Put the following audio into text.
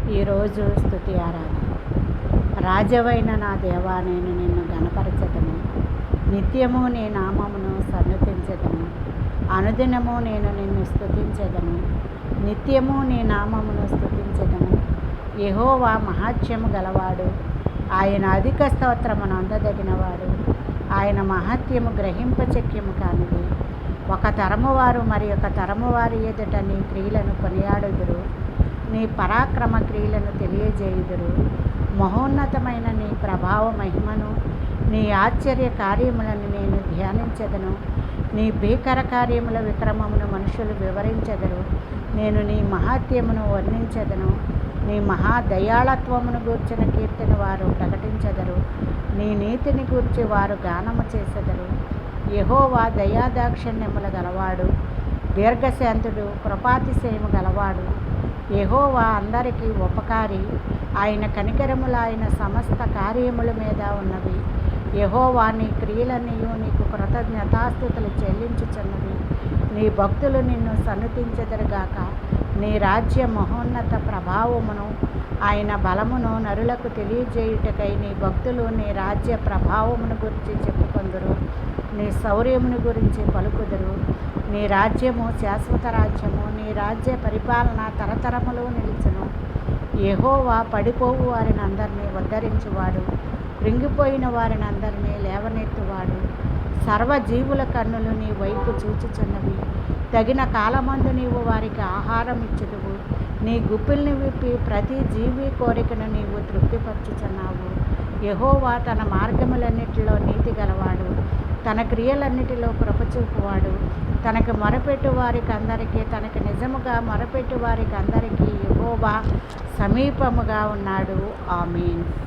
ఈరోజు స్తుతి ఆరాధన. రాజవైన నా దేవా, నేను నిన్ను గణపరచదను. నిత్యము నీ నామమును సన్నుతించదను. అనుదినము నేను నిన్ను స్తుతించదను. నిత్యము నీ నామమును స్తుతించదను. యెహోవా మహాత్యము గలవాడు. ఆయన అధిక స్తోత్రమును అందదగినవాడు. ఆయన మహత్యము గ్రహింపచక్యము కానిది. ఒక తరము వారు మరి ఒక తరము వారి ఎదుట నీ క్రియలను కొనియాడుదురు. నీ పరాక్రమ క్రియలను తెలియజేయుదురు. మహోన్నతమైన నీ ప్రభావ మహిమను, నీ ఆశ్చర్య కార్యములను నేను ధ్యానించెదను. నీ భీకర కార్యముల విక్రమమును మనుషులు వివరించెదరు. నేను నీ మహాత్యమును వర్ణించెదను. నీ మహాదయాళత్వమును గూర్చిన కీర్తిని వారు ప్రకటించెదరు. నీ నీతిని గూర్చి వారు గానము చేసెదరు. యెహోవా దయాదాక్షిణ్యములు గలవాడు, దీర్ఘశాంతుడు, కృపాతిశయము గలవాడు. యెహోవా అందరికీ ఉపకారి. ఆయన కనికరములు ఆయన సమస్త కార్యముల మీద ఉన్నవి. యెహోవా నీ క్రియలన్నీయు నీకు కృతజ్ఞతాస్తుతులు చెల్లించుచున్నవి. నీ భక్తులు నిన్ను సన్నుతించెదరుగాక. నీ రాజ్య మహోన్నత ప్రభావమును ఆయన బలమును నరులకు తెలియజేయుటకై నీ భక్తులు నీ రాజ్య ప్రభావమును గురించి చెప్పుకొందురు. నీ శౌర్యమును గురించి పలుకుదురు. నీ రాజ్యము శాశ్వత రాజ్యము. నీ రాజ్య పరిపాలన తరతరములు నిలుచును. యెహోవా పడిపోవు వారిని అందరినీ ఉద్ధరించువాడు. కృంగిపోయిన వారిని అందరినీ లేవనెత్తువాడు. సర్వజీవుల కన్నులు నీ వైపు చూచుచున్నవి. తగిన కాలమందు నీవు వారికి ఆహారం ఇచ్చుదువు. నీ గుప్పిల్ని విప్పి ప్రతి జీవి కోరికను నీవు తృప్తిపరచుచున్నావు. యెహోవా తన మార్గములన్నిటిలో నీతి గలవాడు. తన క్రియలన్నిటిలో కృపచూపువాడు. తనకు మొరపెట్టు వారికి అందరికీ, తనకు నిజముగా మొరపెట్టు వారికి అందరికీ యెహోవా సమీపముగా ఉన్నాడు. ఆమేన్.